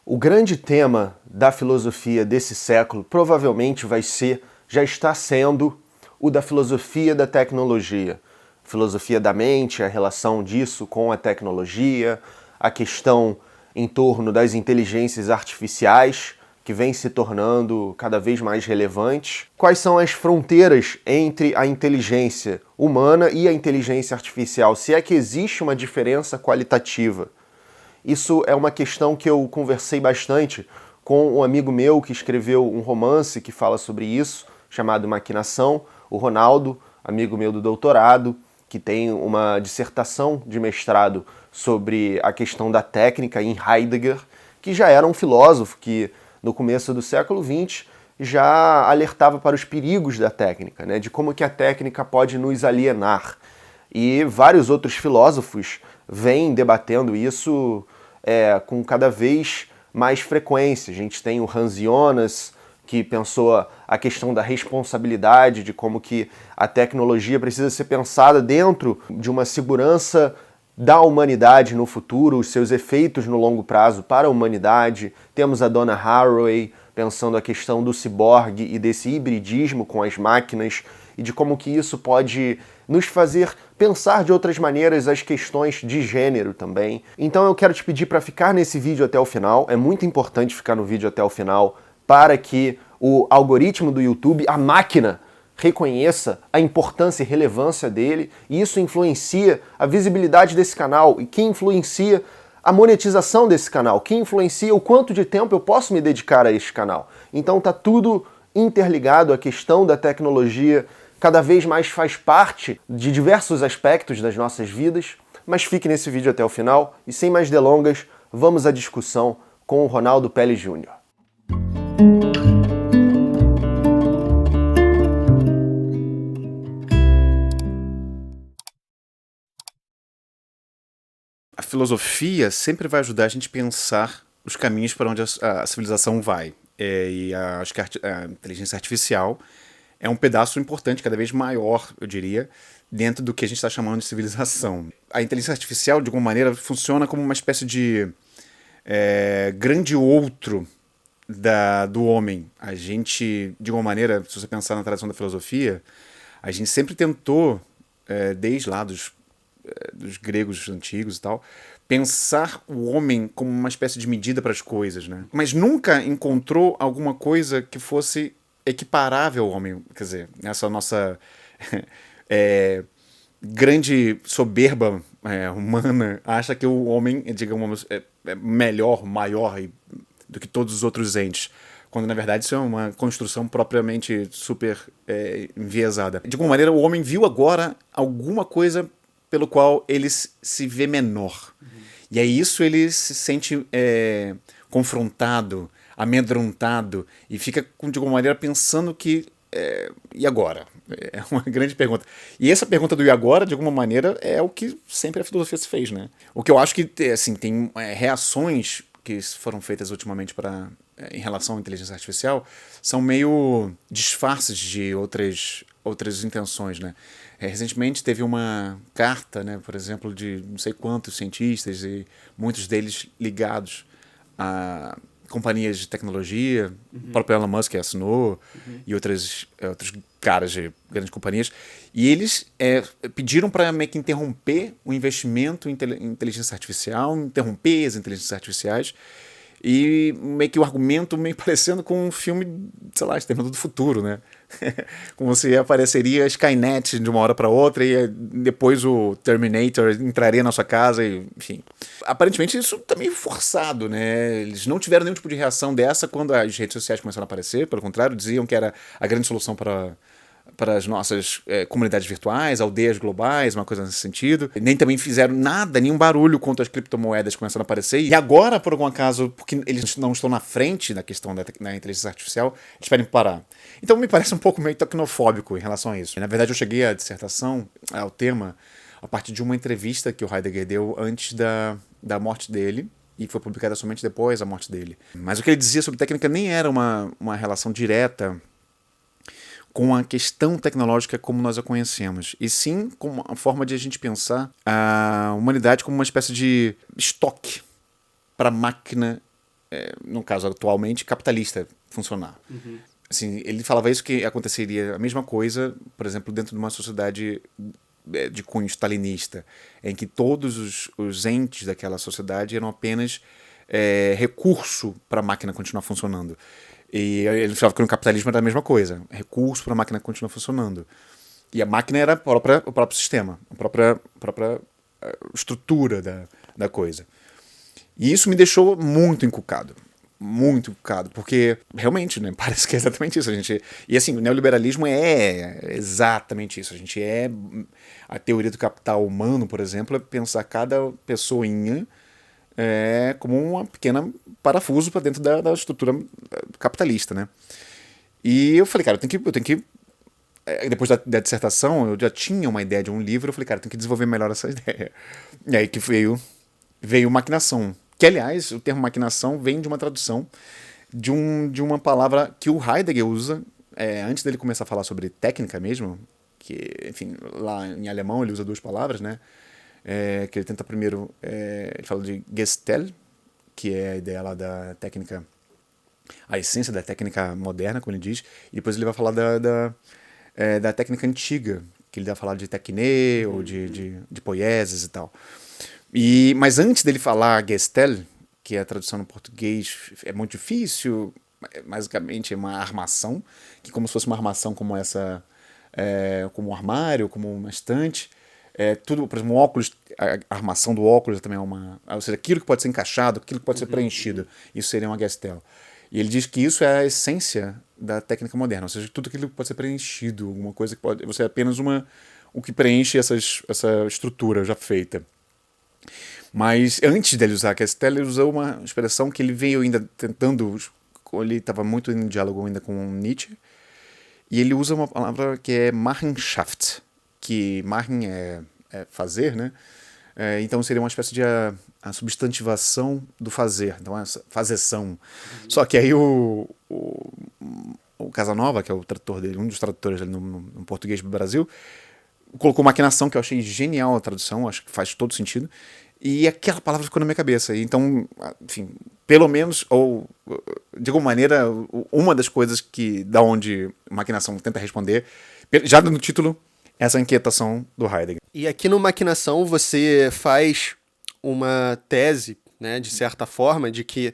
O grande tema da filosofia desse século provavelmente já está sendo o da filosofia da tecnologia. Filosofia da mente, a relação disso com a tecnologia, a questão em torno das inteligências artificiais, que vem se tornando cada vez mais relevantes. Quais são as fronteiras entre a inteligência humana e a inteligência artificial? Se é que existe uma diferença qualitativa. Isso é uma questão que eu conversei bastante com um amigo meu que escreveu um romance que fala sobre isso, chamado Maquinação, o Ronaldo, amigo meu do doutorado, que tem uma dissertação de mestrado sobre a questão da técnica em Heidegger, que já era um filósofo que, no começo do século XX, já alertava para os perigos da técnica, né, de como que a técnica pode nos alienar. E vários outros filósofos vêm debatendo isso com cada vez mais frequência. A gente tem o Hans Jonas, que pensou a questão da responsabilidade, de como que a tecnologia precisa ser pensada dentro de uma segurança da humanidade no futuro, os seus efeitos no longo prazo para a humanidade. Temos a Donna Haraway pensando a questão do ciborgue e desse hibridismo com as máquinas e de como que isso pode nos fazer pensar de outras maneiras as questões de gênero também. Então eu quero te pedir para ficar nesse vídeo até o final. É muito importante ficar no vídeo até o final para que o algoritmo do YouTube, a máquina, reconheça a importância e relevância dele, e isso influencia a visibilidade desse canal, e que influencia a monetização desse canal, que influencia o quanto de tempo eu posso me dedicar a este canal. Então tá tudo interligado, a questão da tecnologia cada vez mais faz parte de diversos aspectos das nossas vidas, mas fique nesse vídeo até o final, e sem mais delongas, vamos à discussão com o Ronaldo Peli Jr. A filosofia sempre vai ajudar a gente a pensar os caminhos para onde a civilização vai. Acho que a inteligência artificial é um pedaço importante, cada vez maior, eu diria, dentro do que a gente está chamando de civilização. A inteligência artificial, de alguma maneira, funciona como uma espécie de grande outro do homem. A gente, de alguma maneira, se você pensar na tradição da filosofia, a gente sempre tentou, desde lá dos gregos antigos e tal, pensar o homem como uma espécie de medida para as coisas, né? Mas nunca encontrou alguma coisa que fosse equiparável ao homem. Quer dizer, essa nossa grande soberba humana acha que o homem, digamos, é melhor, maior do que todos os outros entes, quando na verdade isso é uma construção propriamente super enviesada. De alguma maneira, o homem viu agora alguma coisa pelo qual ele se vê menor. E aí isso ele se sente confrontado, amedrontado, e fica, de alguma maneira, pensando que... e agora? É uma grande pergunta. E essa pergunta do e agora, de alguma maneira, é o que sempre a filosofia se fez, né? O que eu acho que assim, tem reações que foram feitas ultimamente em relação à inteligência artificial são meio disfarces de outras intenções, né? Recentemente teve uma carta, né, por exemplo, de não sei quantos cientistas, e muitos deles ligados a companhias de tecnologia, o próprio Elon Musk assinou, e outros caras de grandes companhias, e eles pediram para meio que interromper o investimento em inteligência artificial, interromper as inteligências artificiais, e meio que o argumento meio parecendo com um filme, sei lá, Exterminador do Futuro, né? Como se apareceria a Skynet de uma hora para outra e depois o Terminator entraria na sua casa, e, enfim. Aparentemente isso tá meio forçado, né? Eles não tiveram nenhum tipo de reação dessa quando as redes sociais começaram a aparecer, pelo contrário, diziam que era a grande solução para as nossas comunidades virtuais, aldeias globais, uma coisa nesse sentido. Nem também fizeram nada, nenhum barulho quanto as criptomoedas começaram a aparecer. E agora, por algum acaso, porque eles não estão na frente da questão da inteligência artificial, eles querem parar. Então me parece um pouco meio tecnofóbico em relação a isso. Na verdade, eu cheguei à dissertação, ao tema, a partir de uma entrevista que o Heidegger deu antes da morte dele, e foi publicada somente depois da morte dele. Mas o que ele dizia sobre técnica nem era uma relação direta com a questão tecnológica como nós a conhecemos, e sim com a forma de a gente pensar a humanidade como uma espécie de estoque para a máquina no caso atualmente, capitalista funcionar. Assim, ele falava isso que aconteceria a mesma coisa, por exemplo, dentro de uma sociedade de cunho stalinista, em que todos os entes daquela sociedade eram apenas recurso para a máquina continuar funcionando. E ele falava que no capitalismo era a mesma coisa, recurso para a máquina continuar funcionando. E a máquina era o próprio sistema, a própria estrutura da coisa. E isso me deixou muito encucado, porque realmente, né, parece que é exatamente isso. E assim, o neoliberalismo é exatamente isso. A teoria do capital humano, por exemplo, é pensar cada pessoinha como uma pequena parafuso para dentro da estrutura capitalista, né? E eu falei, cara, eu tenho que depois da dissertação, eu já tinha uma ideia de um livro, eu falei, cara, eu tenho que desenvolver melhor essa ideia. E aí que veio maquinação. Que, aliás, o termo maquinação vem de uma tradução de uma palavra que o Heidegger usa, antes dele começar a falar sobre técnica mesmo, que, enfim, lá em alemão ele usa duas palavras, né? Que ele tenta primeiro, ele fala de Gestell, que é a ideia lá da técnica, a essência da técnica moderna, como ele diz, e depois ele vai falar da técnica antiga, que ele vai falar de techné ou de poieses e tal. Mas antes dele falar Gestell, que a tradução no português é muito difícil, basicamente é uma armação, que como se fosse uma armação como essa, como um armário, como uma estante, tudo, por exemplo, um óculos, a armação do óculos também é ou seja, aquilo que pode ser encaixado, aquilo que pode ser preenchido, isso seria uma Gestell. E ele diz que isso é a essência da técnica moderna, ou seja, tudo aquilo que pode ser preenchido, alguma coisa que pode, você é apenas o que preenche essa estrutura já feita. Mas antes dele usar a Gestell, ele usou uma expressão que ele veio ainda tentando, ele estava muito em diálogo ainda com Nietzsche, e ele usa uma palavra que é Machenschaft, que Machen é fazer, né? Então seria uma espécie de a substantivação do fazer, então essa fazeção. Só que aí o Casanova, que é o tradutor dele, um dos tradutores dele no português do Brasil, colocou maquinação, que eu achei genial a tradução, acho que faz todo sentido, e aquela palavra ficou na minha cabeça. Então, enfim, pelo menos, ou de alguma maneira, uma das coisas da onde maquinação tenta responder, já no título, essa inquietação do Heidegger. E aqui no Maquinação você faz uma tese, né, de certa forma, de que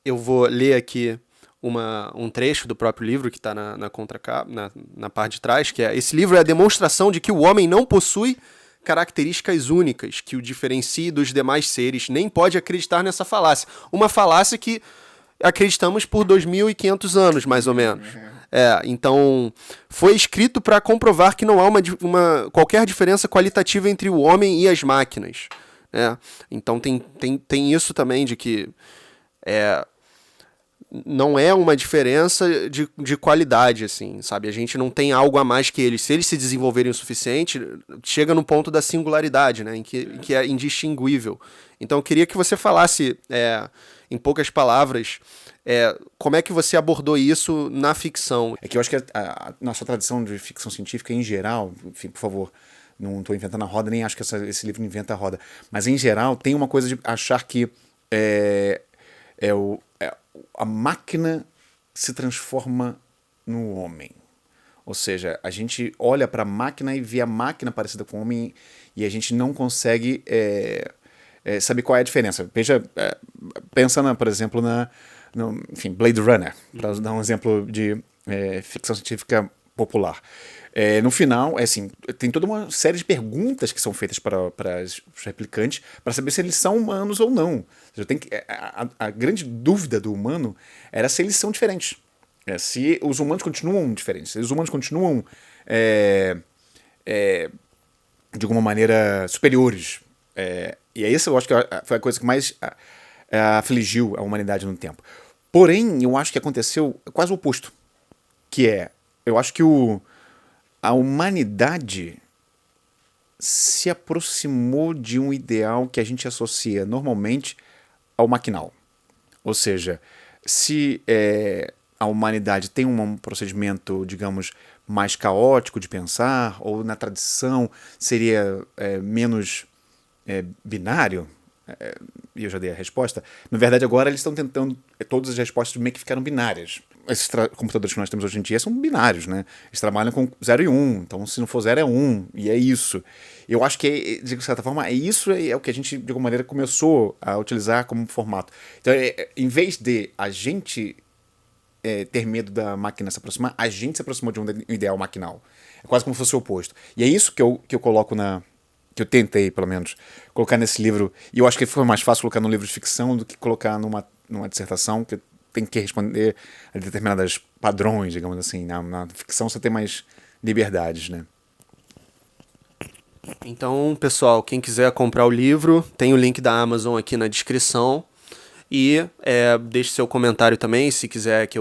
eu vou ler aqui um trecho do próprio livro que está na contracapa, na parte de trás, que é: esse livro é a demonstração de que o homem não possui características únicas que o diferencie dos demais seres, nem pode acreditar nessa falácia. Uma falácia que acreditamos por 2.500 anos, mais ou menos. Então, foi escrito para comprovar que não há qualquer diferença qualitativa entre o homem e as máquinas. Então, tem isso também de que não é uma diferença de qualidade, assim, sabe? A gente não tem algo a mais que eles. Se eles se desenvolverem o suficiente, chega no ponto da singularidade, né? Em que é indistinguível. Então, eu queria que você falasse, em poucas palavras, como é que você abordou isso na ficção. É que eu acho que a nossa tradição de ficção científica, em geral, enfim, por favor, não estou inventando a roda, nem acho que esse livro inventa a roda, mas em geral tem uma coisa de achar que a máquina se transforma no homem. Ou seja, a gente olha para a máquina e vê a máquina parecida com o homem e a gente não consegue saber qual é a diferença. Veja, pensa, por exemplo, enfim, Blade Runner, para dar um exemplo de ficção científica popular. No final, assim, tem toda uma série de perguntas que são feitas para os replicantes para saber se eles são humanos ou não. Ou seja, a grande dúvida do humano era se eles são diferentes. Se os humanos continuam diferentes, se os humanos continuam, de alguma maneira, superiores. E isso eu acho que foi a coisa que mais afligiu a humanidade no tempo. Porém, eu acho que aconteceu quase o oposto. Eu acho que a humanidade se aproximou de um ideal que a gente associa normalmente ao maquinal. Ou seja, se a humanidade tem um procedimento, digamos, mais caótico de pensar, ou na tradição seria menos binário, e eu já dei a resposta, na verdade agora eles estão tentando, todas as respostas meio que ficaram binárias. Esses computadores que nós temos hoje em dia são binários, né? Eles trabalham com 0 e 1, então se não for 0 é 1, e é isso. Eu acho que, de certa forma, isso é o que a gente, de alguma maneira, começou a utilizar como formato. Então, em vez de a gente ter medo da máquina se aproximar, a gente se aproximou de um ideal maquinal. É quase como se fosse o oposto. E é isso que eu coloco que eu tentei, pelo menos, colocar nesse livro. E eu acho que foi mais fácil colocar num livro de ficção do que colocar numa dissertação, que tem que responder a determinados padrões, digamos assim. Na ficção você tem mais liberdades, né? Então, pessoal, quem quiser comprar o livro, tem o link da Amazon aqui na descrição. E deixe seu comentário também, se quiser que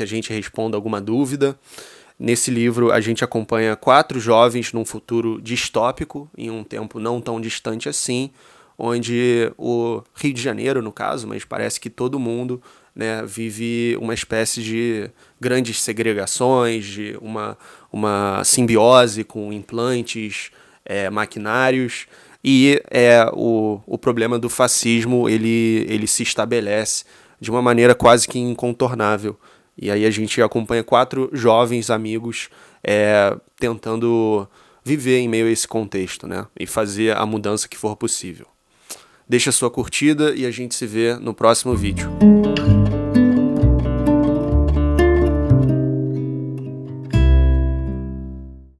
a gente responda alguma dúvida. Nesse livro, a gente acompanha 4 jovens num futuro distópico, em um tempo não tão distante assim, onde o Rio de Janeiro, no caso, mas parece que todo mundo, né, vive uma espécie de grandes segregações, de uma simbiose com implantes, maquinários, e o problema do fascismo ele se estabelece de uma maneira quase que incontornável. E aí a gente acompanha 4 jovens amigos tentando viver em meio a esse contexto, né? E fazer a mudança que for possível. Deixa a sua curtida e a gente se vê no próximo vídeo.